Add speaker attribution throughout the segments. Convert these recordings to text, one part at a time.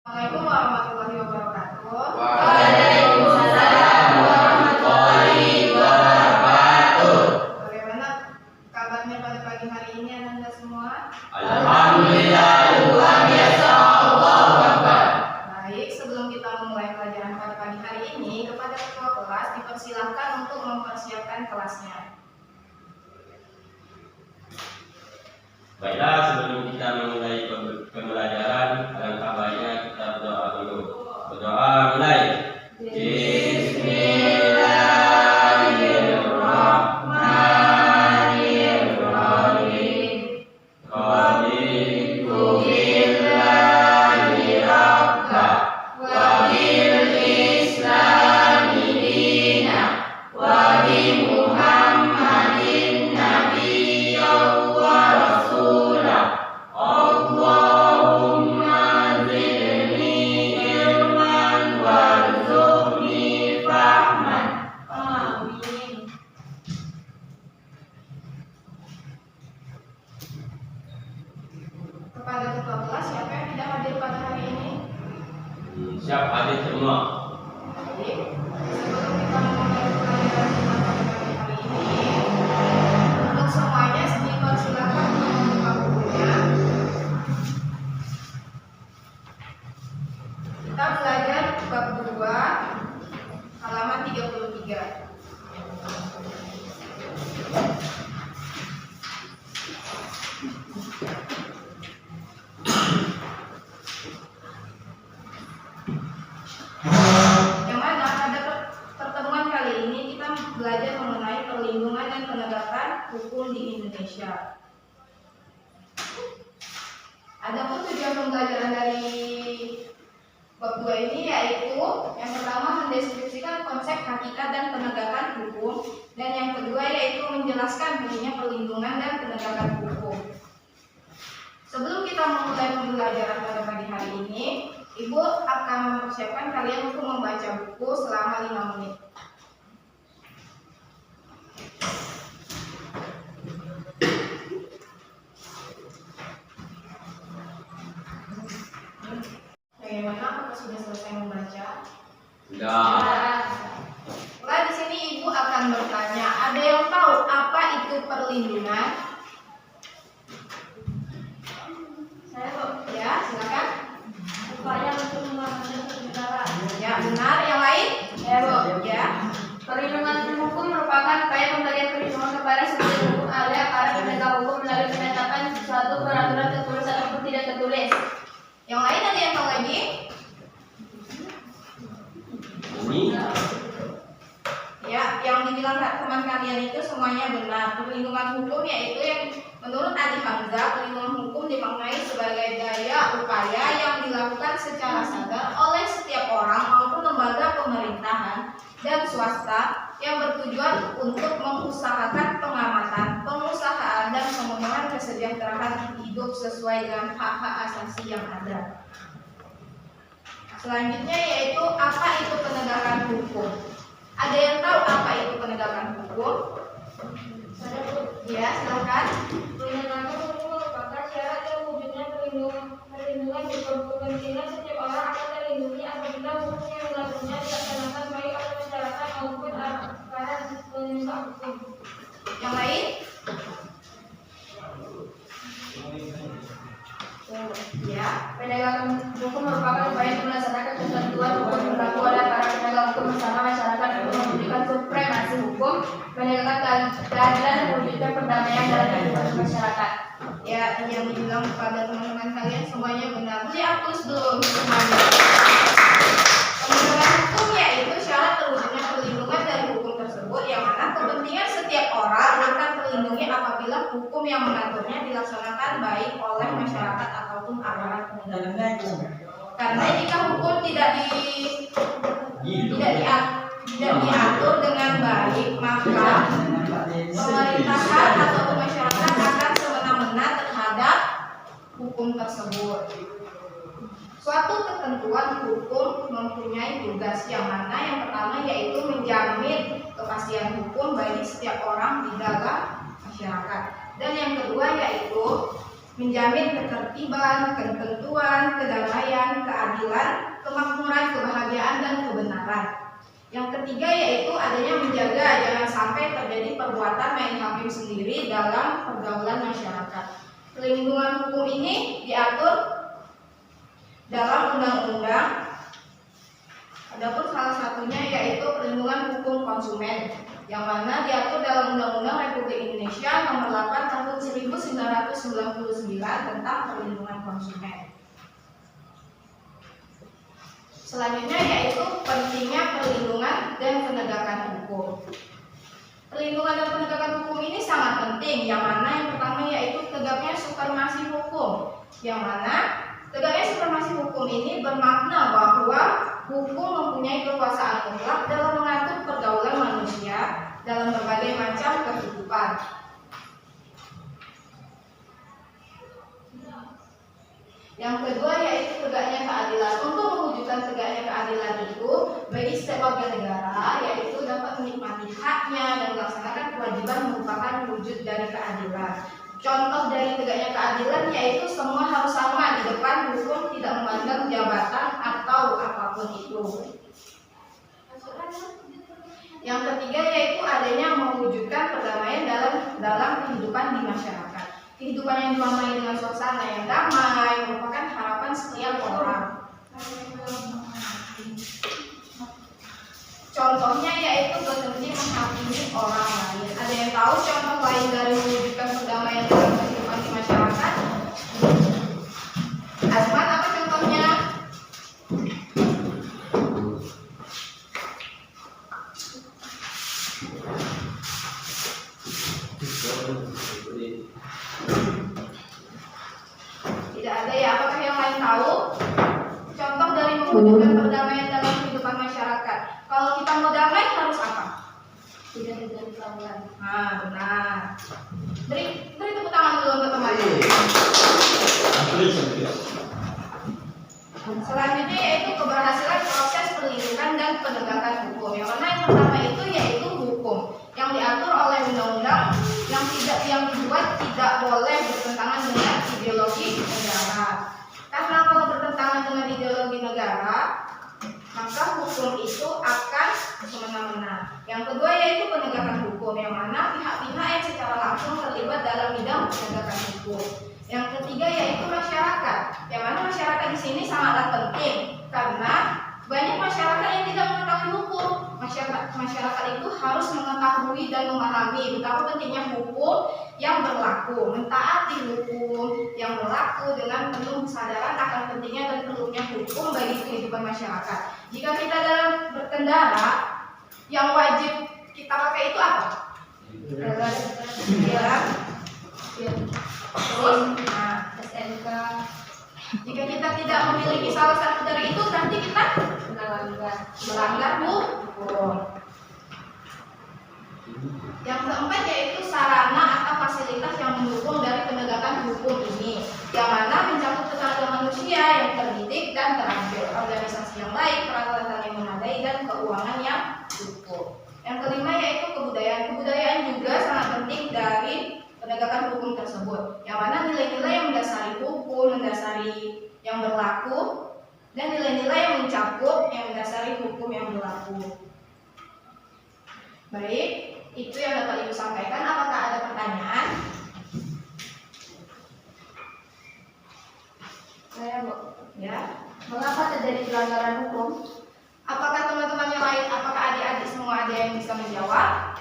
Speaker 1: Assalamualaikum warahmatullahi wabarakatuh.
Speaker 2: Waalaikumsalam warahmatullahi wabarakatuh.
Speaker 1: Bagaimana kabarnya pada pagi hari ini Anda semua?
Speaker 2: Alhamdulillah, luar biasa, Allahu Akbar.
Speaker 1: Baik, sebelum kita memulai pelajaran pada pagi hari ini, kepada ketua kelas dipersilahkan untuk mempersiapkan kelasnya.
Speaker 2: Baiklah, sebelum kita memulai pembelajaran, alangkah baiknya kita berdoa dulu. Berdoa mulai. Bismillahirrahmanirrahim. Raditu billahi rabba wa bil islami dina wa bi Muhammadin nabiyya wa rasulah. Allahumma zidni ilman warzuqni fahman.
Speaker 1: Amin. Kepada ketua kelas, siapa yang tidak hadir pada hari ini?
Speaker 2: Siap hadir semua.
Speaker 1: Baik, sebelum kita memulai pelajaran kita pada pagi hari ini, untuk semuanya dipersilakan untuk membuka bukunya. Kita belajar bab 2 halaman 33. Yang mana pada pertemuan kali ini kita belajar mengenai perlindungan dan penegakan hukum di Indonesia. Adapun tujuan pembelajaran dari bab 2 ini yaitu yang pertama mendeskripsikan konsep hakikat dan penegakan hukum, dan yang kedua yaitu menjelaskan pentingnya perlindungan dan penegakan hukum. Sebelum kita memulai pembelajaran pada pagi hari ini, Ibu akan mempersiapkan kalian untuk membaca buku selama 5 menit. Bagaimana? Apakah sudah selesai membaca?
Speaker 2: Sudah.
Speaker 1: Nah, di sini Ibu akan bertanya, ada yang tahu apa itu perlindungan? Saya Bu. Ya, silakan.
Speaker 3: Upaya untuk mengamankan negara.
Speaker 1: Ya, benar. Yang lain? Ya, Bu. Ya.
Speaker 3: Perlindungan hukum merupakan upaya pemberian perlindungan kepada subjek hukum oleh para penegak hukum melalui penetapan suatu peraturan tertulis ataupun tidak tertulis.
Speaker 1: Yang lain ada yang tahu lagi?
Speaker 2: Ini
Speaker 1: Ya, yang dibilang teman kalian itu semuanya benar. Perlindungan hukum yaitu yang menurut Adi Hamzah, perlindungan hukum dimaknai sebagai daya upaya yang dilakukan secara sadar oleh setiap orang maupun lembaga pemerintahan dan swasta yang bertujuan untuk mengusahakan pengamatan, pengusahaan, dan pemenuhan kesejahteraan hidup sesuai dengan hak-hak asasi yang ada. Selanjutnya yaitu apa itu penegakan hukum. Ada yang tahu apa itu penegakan hukum?
Speaker 3: Saya Bu.
Speaker 1: Ya, silakan.
Speaker 3: Penegakan hukum merupakan syarat terwujudnya perlindungan di kepentingan setiap orang akan terlindungi apabila hukum yang dilakukannya dilaksanakan baik oleh masyarakat maupun para penegak hukum.
Speaker 1: Yang lain? Ya.
Speaker 3: Penegakan hukum merupakan upaya untuk melaksanakan ketentuan hukum yang berlaku oleh para penegak hukum bersama masyarakat untuk mewujudkan supremasi hukum, menegakkan keadilan dan mewujudkan perdamaian dalam kehidupan masyarakat.
Speaker 1: Ya, yang dibilang kepada teman-teman kalian semuanya benar. Dihapus dulu semuanya. Penegakan hukum yaitu syarat terwujudnya perlindungan dari hukum tersebut, yang mana kepentingan setiap orang akan terlindungi apabila hukum yang mengaturnya dilaksanakan baik oleh masyarakat ataupun aparat penegak hukum. Karena jika hukum tidak diatur dengan baik, maka pemerintahan ataupun masyarakat akan semena-mena terhadap hukum tersebut. Suatu ketentuan hukum mempunyai tugas yang mana yang pertama yaitu menjamin kepastian hukum bagi setiap orang di dalam masyarakat, dan yang kedua yaitu menjamin ketertiban, ketentuan, kedamaian, keadilan, kemakmuran, kebahagiaan, dan kebenaran. Yang ketiga yaitu adanya menjaga jangan sampai terjadi perbuatan main hakim sendiri dalam pergaulan masyarakat. Perlindungan hukum ini diatur dalam undang-undang. Adapun salah satunya yaitu perlindungan hukum konsumen, yang mana diatur dalam Undang-Undang Republik Indonesia Nomor 8 Tahun 1999 tentang perlindungan konsumen. Selanjutnya yaitu pentingnya perlindungan dan penegakan hukum. Perlindungan dan penegakan hukum ini sangat penting, yang mana yang pertama yaitu tegaknya supremasi hukum, yang mana tegaknya supremasi hukum ini bermakna bahwa hukum mempunyai kekuasaan mutlak dalam mengatur pergaulan manusia dalam berbagai macam kehidupan. Yang kedua yaitu tegaknya keadilan. Untuk mewujudkan tegaknya keadilan itu bagi setiap warga negara yaitu dapat menikmati haknya dan melaksanakan kewajiban merupakan wujud dari keadilan. Contoh dari tegaknya keadilan yaitu semua harus sama di depan hukum, tidak memandang jabatan atau apapun itu. Yang ketiga yaitu adanya mewujudkan perdamaian dalam kehidupan di masyarakat. Kehidupan yang diwarnai dengan suasana yang damai merupakan harapan setiap orang. Contohnya yaitu berhenti menghakimi orang lain. Ada yang tahu contoh lain dari mewujudkan perdamaian dalam kehidupan di masyarakat? Azman, apa contohnya? Tidak ada ya. Apakah yang lain tahu? Contoh dari mewujudkan perdamaian dalam kehidupan masyarakat. Kalau kita mau damai harus apa? Tidak terjadi pergaulan. Nah, benar. Beri tepuk tangan dulu untuk temannya. Selanjutnya yaitu keberhasilan proses perlindungan dan penegakan hukum. Yang mana yang pertama itu yaitu hukum yang diatur oleh undang-undang yang dibuat tidak boleh bertentangan dengan ideologi negara. Karena kalau bertentangan dengan ideologi negara, maka hukum itu akan semena-mena. Yang kedua yaitu penegakan hukum, yang mana pihak-pihak yang secara langsung terlibat dalam bidang penegakan hukum. Yang ketiga yaitu masyarakat, yang mana masyarakat di sini sangatlah penting karena banyak masyarakat yang tidak mengetahui hukum. Masyarakat itu harus mengetahui dan memahami betapa pentingnya hukum yang berlaku, mentaati hukum yang berlaku dengan penuh kesadaran akan pentingnya dan perlunya hukum bagi kehidupan masyarakat. Jika kita dalam berkendara, yang wajib kita pakai itu apa? Terus, SNK. Jika kita tidak memiliki salah satu dari itu, nanti kita melanggar hukum. Yang keempat yaitu sarana atau fasilitas yang mendukung dari penegakan hukum ini, yang mana mencakup tenaga manusia yang terdidik dan terampil, organisasi yang baik, peralatan yang memadai, dan keuangan yang cukup. Yang kelima yaitu kebudayaan. Kebudayaan juga sangat penting dari penegakan hukum tersebut, yang mana nilai-nilai yang mendasari hukum, mendasari yang berlaku, dan nilai-nilai yang mencakup yang mendasari hukum yang berlaku. Baik, itu yang dapat Ibu sampaikan. Apakah ada pertanyaan? Saya Bu. Ya. Mengapa terjadi pelanggaran hukum? Apakah teman-teman yang lain, apakah adik-adik semua ada yang bisa menjawab?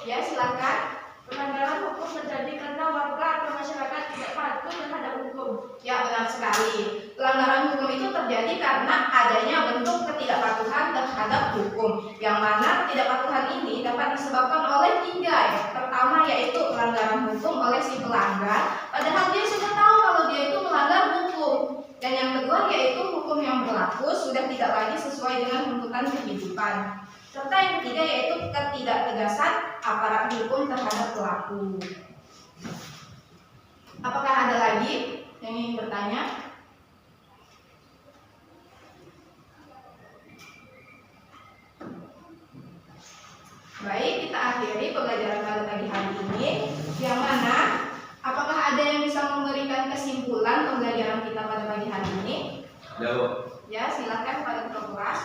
Speaker 1: Ya, silakan.
Speaker 3: Pelanggaran hukum terjadi karena warga atau masyarakat tidak patuh terhadap hukum.
Speaker 1: Ya, benar sekali. Pelanggaran hukum itu terjadi karena adanya bentuk ketidakpatuhan terhadap hukum, yang mana ketidakpatuhan ini dapat disebabkan oleh tiga ya. Pertama yaitu pelanggaran hukum oleh si pelanggar, padahal dia sudah tahu kalau dia itu melanggar hukum. Dan yang kedua yaitu hukum yang berlaku sudah tidak lagi sesuai dengan tuntutan kehidupan. Serta yang ketiga yaitu ketidaktegasan aparat hukum terhadap pelaku. Apakah ada lagi yang ingin bertanya? Baik, kita akhiri pembelajaran pada pagi hari ini. Yang mana, apakah ada yang bisa memberikan
Speaker 2: Jawab.
Speaker 1: Ya, silakan pada kelas.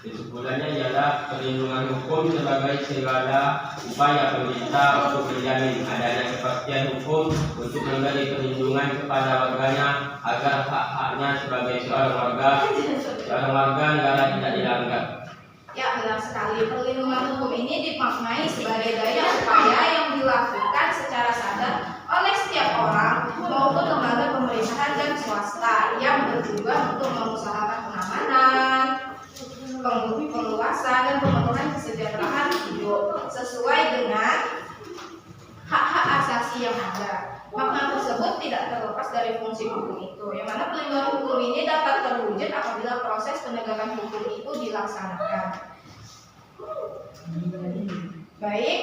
Speaker 2: Kesimpulannya ialah perlindungan hukum sebagai segala upaya pemerintah untuk menjamin adanya kepastian hukum untuk memberi perlindungan kepada warganya agar hak-haknya sebagai seorang warga negara tidak dilanggar.
Speaker 1: Ya, benar sekali. Perlindungan hukum ini dimaknai sebagai daya upaya yang dilakukan secara sadar oleh setiap orang maupun lembaga pemerintahan dan swasta yang bertujuan untuk mengusahakan pengamanan, penguasaan dan pemenuhan kesejahteraan hidup sesuai dengan hak-hak asasi yang ada. Makna tersebut tidak terlepas dari fungsi hukum itu, yang mana perlindungan hukum ini dapat terwujud apabila proses penegakan hukum itu dilaksanakan. Baik,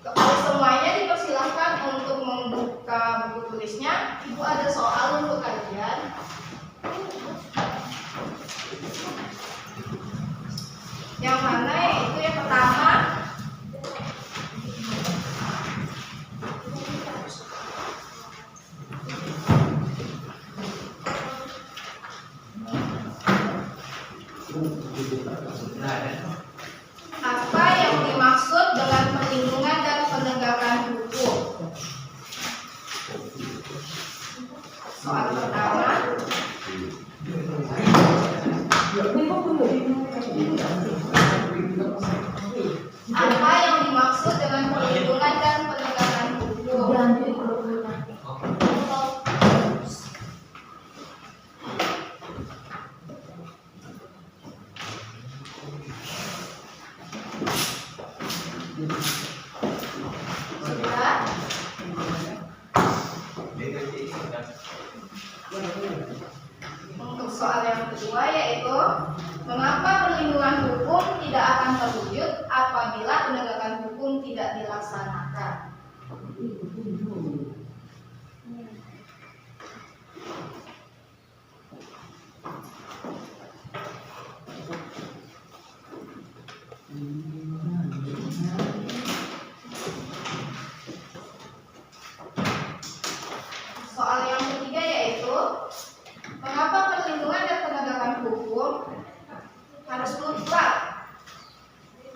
Speaker 1: kepada semuanya dipersilahkan untuk membuka buku tulisnya. Ibu ada soal untuk kalian. Yang mana yaitu yang pertama, apa yang dimaksud dengan perlindungan dan penegakan hukum? Soal pertama, apa yang dimaksud dengan perlindungan dan penegakan hukum? Sudah? Untuk soal yang kedua yaitu mengapa perlindungan hukum tidak akan terwujud apabila penegakan hukum tidak dilaksanakan? Soal yang ketiga yaitu mengapa perlindungan dan penegakan hukum harus mutlak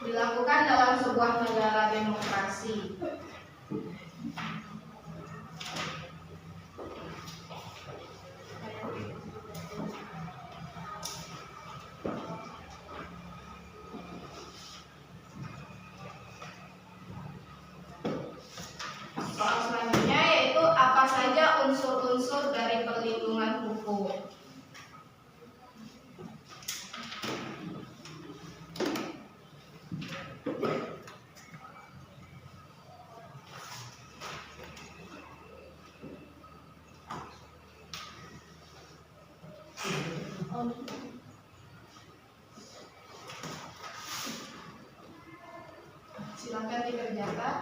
Speaker 1: dilakukan dalam sebuah negara demokrasi? Soal selanjutnya yaitu apa saja unsur-unsur dari perlindungan hukum? Silakan dikerjakan.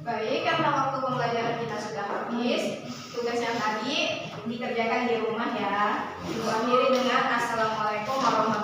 Speaker 1: Baik, karena waktu pembelajaran kita sudah habis, tugas yang tadi dikerjakan di rumah ya. Ibu akhiri dengan Assalamualaikum warahmatullahi wabarakatuh.